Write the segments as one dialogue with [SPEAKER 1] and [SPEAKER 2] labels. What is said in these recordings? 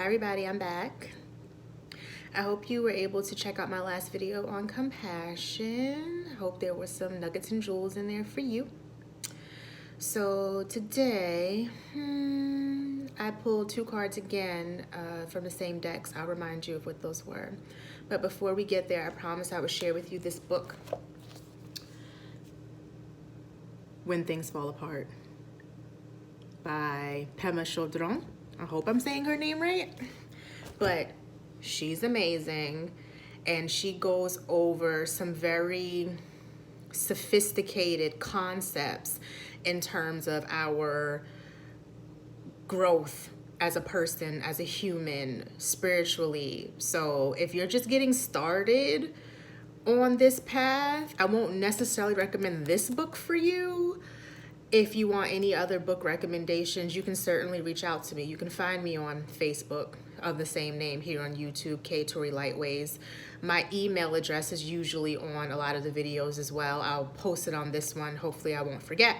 [SPEAKER 1] Hi everybody, I'm back. I hope you were able to check out my last video on compassion. I hope there were some nuggets and jewels in there for you. So today, I pulled two cards again from the same decks. I'll remind you of what those were. But before we get there, I promised I would share with you this book, When Things Fall Apart, by Pema Chodron. I hope I'm saying her name right. But she's amazing, and she goes over some very sophisticated concepts in terms of our growth as a person, as a human, spiritually. So if you're just getting started on this path, I won't necessarily recommend this book for you. If you want any other book recommendations, you can certainly reach out to me. You can find me on Facebook of the same name, here on YouTube, K Tori Lightways. My email address is usually on a lot of the videos as well. I'll post it on this one. Hopefully I won't forget.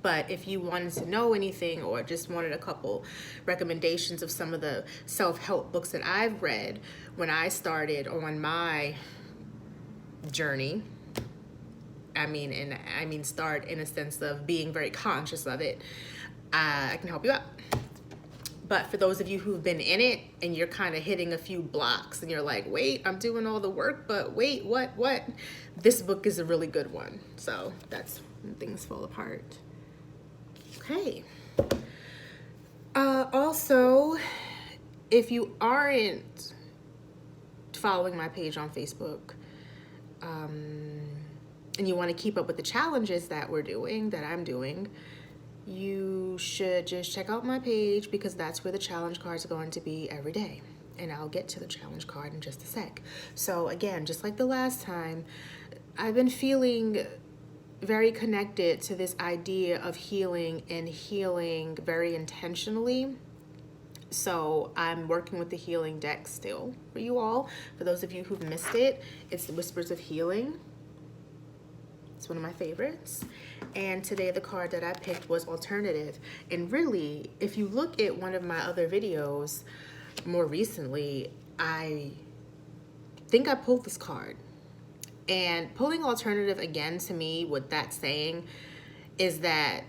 [SPEAKER 1] But if you wanted to know anything or just wanted a couple recommendations of some of the self-help books that I've read when I started on my journey, I mean start in a sense of being very conscious of it, I can help you out. But for those of you who've been in it and you're kind of hitting a few blocks and you're like, wait, I'm doing all the work, but wait, what? This book is a really good one. So that's When Things Fall Apart. Okay. Also, if you aren't following my page on Facebook, and you want to keep up with the challenges that I'm doing, you should just check out my page, because that's where the challenge cards are going to be every day. And I'll get to the challenge card in just a sec. So again, just like the last time, I've been feeling very connected to this idea of healing, and healing very intentionally. So I'm working with the healing deck still for you all. For those of you who've missed it, it's the Whispers of Healing. It's one of my favorites. And today the card that I picked was Alternative. And really, if you look at one of my other videos more recently, I think I pulled this card. And pulling Alternative again, to me, what that's saying is that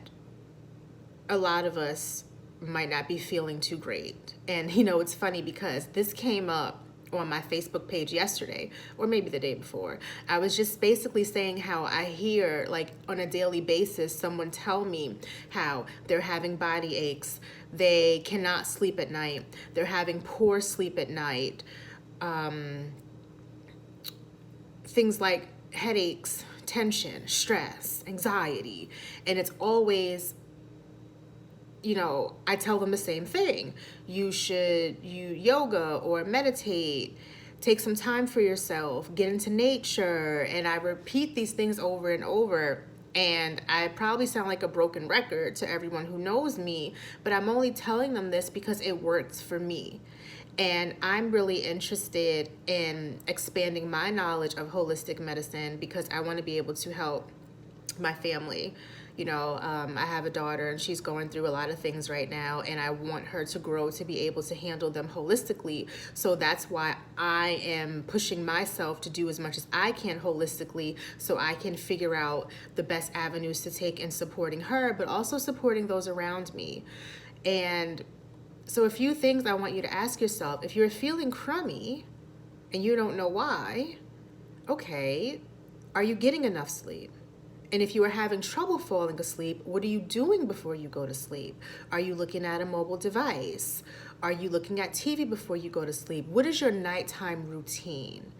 [SPEAKER 1] a lot of us might not be feeling too great. And you know, it's funny because this came up on my Facebook page yesterday, or maybe the day before. I was just basically saying how I hear, like, on a daily basis, someone tell me how they're having body aches, they cannot sleep at night, they're having poor sleep at night, things like headaches, tension, stress, anxiety, and it's always, you know, I tell them the same thing. You should yoga or meditate, take some time for yourself, get into nature. And I repeat these things over and over. And I probably sound like a broken record to everyone who knows me, but I'm only telling them this because it works for me. And I'm really interested in expanding my knowledge of holistic medicine because I want to be able to help my family. You know, I have a daughter and she's going through a lot of things right now, and I want her to grow to be able to handle them holistically. So that's why I am pushing myself to do as much as I can holistically, so I can figure out the best avenues to take in supporting her, but also supporting those around me. And so a few things I want you to ask yourself. If you're feeling crummy and you don't know why, okay, are you getting enough sleep? And if you are having trouble falling asleep, what are you doing before you go to sleep? Are you looking at a mobile device? Are you looking at TV before you go to sleep? What is your nighttime routine?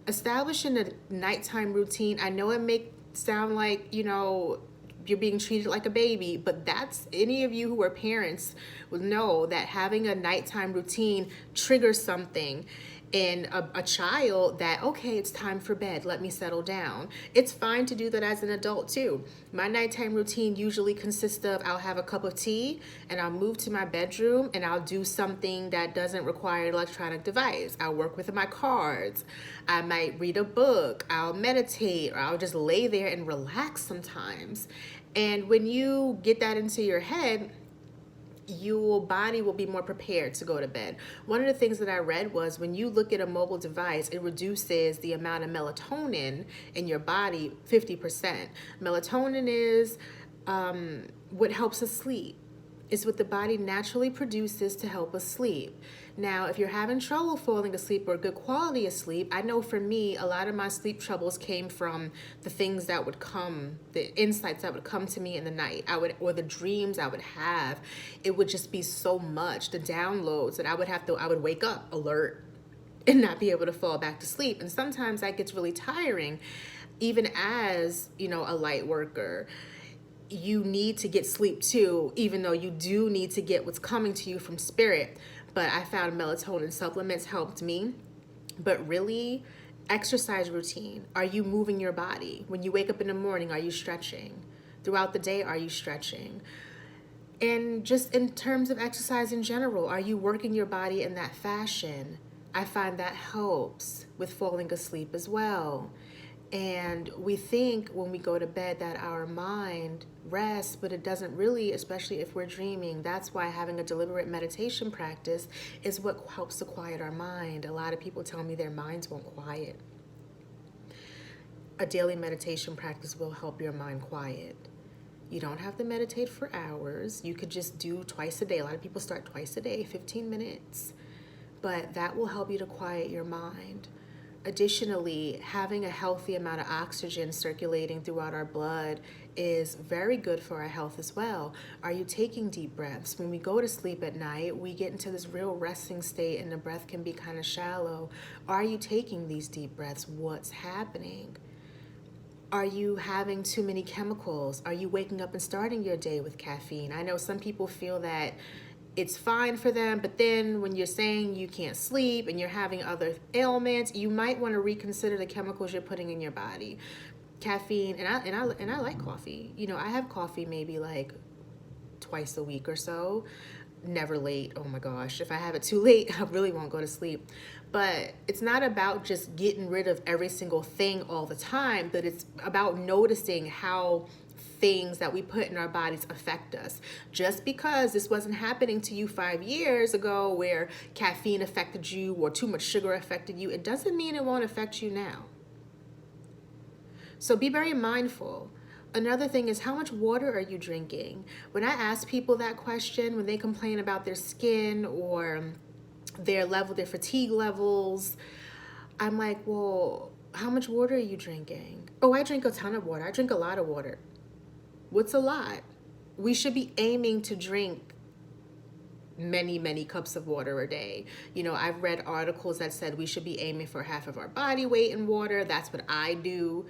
[SPEAKER 1] Establishing a nighttime routine, I know it may sound like, you know, you're being treated like a baby, but that's, any of you who are parents will know that having a nighttime routine triggers something in a child that, okay, it's time for bed, let me settle down. It's fine to do that as an adult too. My nighttime routine usually consists of, I'll have a cup of tea and I'll move to my bedroom and I'll do something that doesn't require an electronic device. I'll work with my cards. I might read a book. I'll meditate, or I'll just lay there and relax sometimes. And when you get that into your head, your body will be more prepared to go to bed. One of the things that I read was when you look at a mobile device, it reduces the amount of melatonin in your body 50%. Melatonin is what helps us sleep. It's what the body naturally produces to help us sleep. Now, if you're having trouble falling asleep or good quality of sleep, I know for me, a lot of my sleep troubles came from the things that would come, the insights that would come to me in the night. Or the dreams I would have. It would just be so much, the downloads that I would wake up alert and not be able to fall back to sleep. And sometimes that gets really tiring, even as, a light worker. You need to get sleep too, even though you do need to get what's coming to you from spirit. But I found melatonin supplements helped me. But really, exercise routine. Are you moving your body? When you wake up in the morning, are you stretching? Throughout the day, are you stretching? And just in terms of exercise in general, are you working your body in that fashion? I find that helps with falling asleep as well. And we think when we go to bed that our mind rests, but it doesn't really, especially if we're dreaming. That's why having a deliberate meditation practice is what helps to quiet our mind. A lot of people tell me their minds won't quiet. A daily meditation practice will help your mind quiet. You don't have to meditate for hours. You could just do twice a day. A lot of people start twice a day, 15 minutes. But that will help you to quiet your mind. Additionally, having a healthy amount of oxygen circulating throughout our blood is very good for our health as well. Are you taking deep breaths? When we go to sleep at night, we get into this real resting state and the breath can be kind of shallow. Are you taking these deep breaths? What's happening? Are you having too many chemicals? Are you waking up and starting your day with caffeine? I know some people feel that it's fine for them, but then when you're saying you can't sleep and you're having other ailments, you might want to reconsider the chemicals you're putting in your body. Caffeine, and I like coffee. I have coffee maybe like twice a week or so. Never late. Oh my gosh. If I have it too late, I really won't go to sleep. But it's not about just getting rid of every single thing all the time, but it's about noticing how things that we put in our bodies affect us. Just because this wasn't happening to you 5 years ago where caffeine affected you or too much sugar affected you, it doesn't mean it won't affect you now. So be very mindful. Another thing is, how much water are you drinking? When I ask people that question, when they complain about their skin or their fatigue levels, I'm like, well, how much water are you drinking? Oh, I drink a ton of water. I drink a lot of water. What's a lot? We should be aiming to drink many, many cups of water a day. I've read articles that said we should be aiming for half of our body weight in water. That's what I do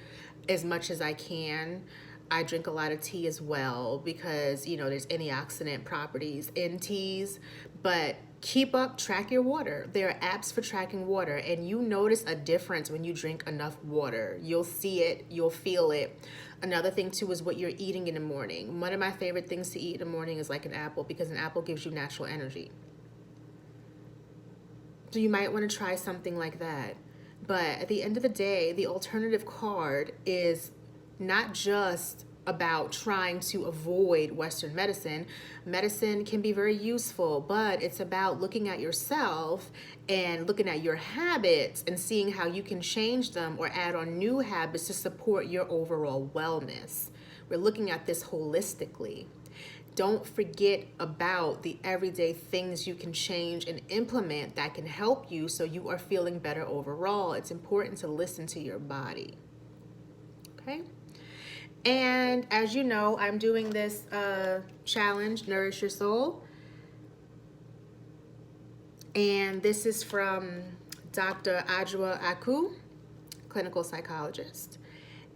[SPEAKER 1] as much as I can. I drink a lot of tea as well because, there's antioxidant properties in teas. But track your water. There are apps for tracking water, and you notice a difference when you drink enough water. You'll see it, you'll feel it. Another thing too is what you're eating in the morning. One of my favorite things to eat in the morning is like an apple, because an apple gives you natural energy. So you might want to try something like that. But at the end of the day, the alternative card is not just about trying to avoid Western medicine. Medicine can be very useful, but it's about looking at yourself and looking at your habits and seeing how you can change them or add on new habits to support your overall wellness. We're looking at this holistically. Don't forget about the everyday things you can change and implement that can help you so you are feeling better overall. It's important to listen to your body. Okay? And as you know, I'm doing this challenge, Nourish Your Soul. And this is from Dr. Adjoa Aku, clinical psychologist.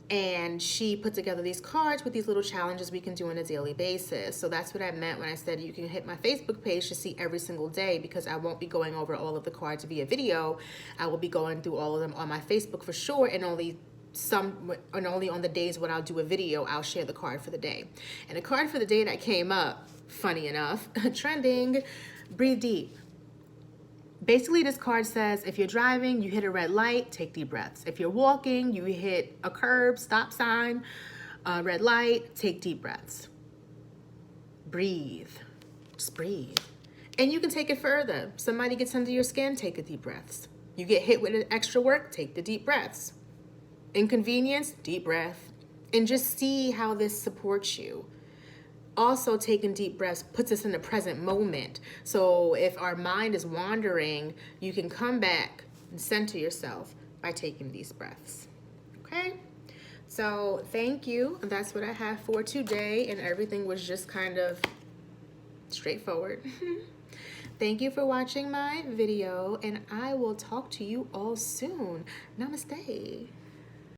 [SPEAKER 1] And she put together these cards with these little challenges we can do on a daily basis. So that's what I meant when I said you can hit my Facebook page to see every single day, because I won't be going over all of the cards via video. I will be going through all of them on my Facebook for sure, and only on the days when I'll do a video, I'll share the card for the day. And the card for the day that came up, funny enough, trending, breathe deep. Basically, this card says, if you're driving, you hit a red light, take deep breaths. If you're walking, you hit a curb, stop sign, red light, take deep breaths. Breathe. Just breathe. And you can take it further. Somebody gets under your skin, take a deep breaths. You get hit with extra work, take the deep breaths. Inconvenience, deep breath. And just see how this supports you. Also, taking deep breaths puts us in the present moment. So if our mind is wandering, you can come back and center yourself by taking these breaths. Okay? So thank you. That's what I have for today. And everything was just kind of straightforward. Thank you for watching my video, and I will talk to you all soon. Namaste.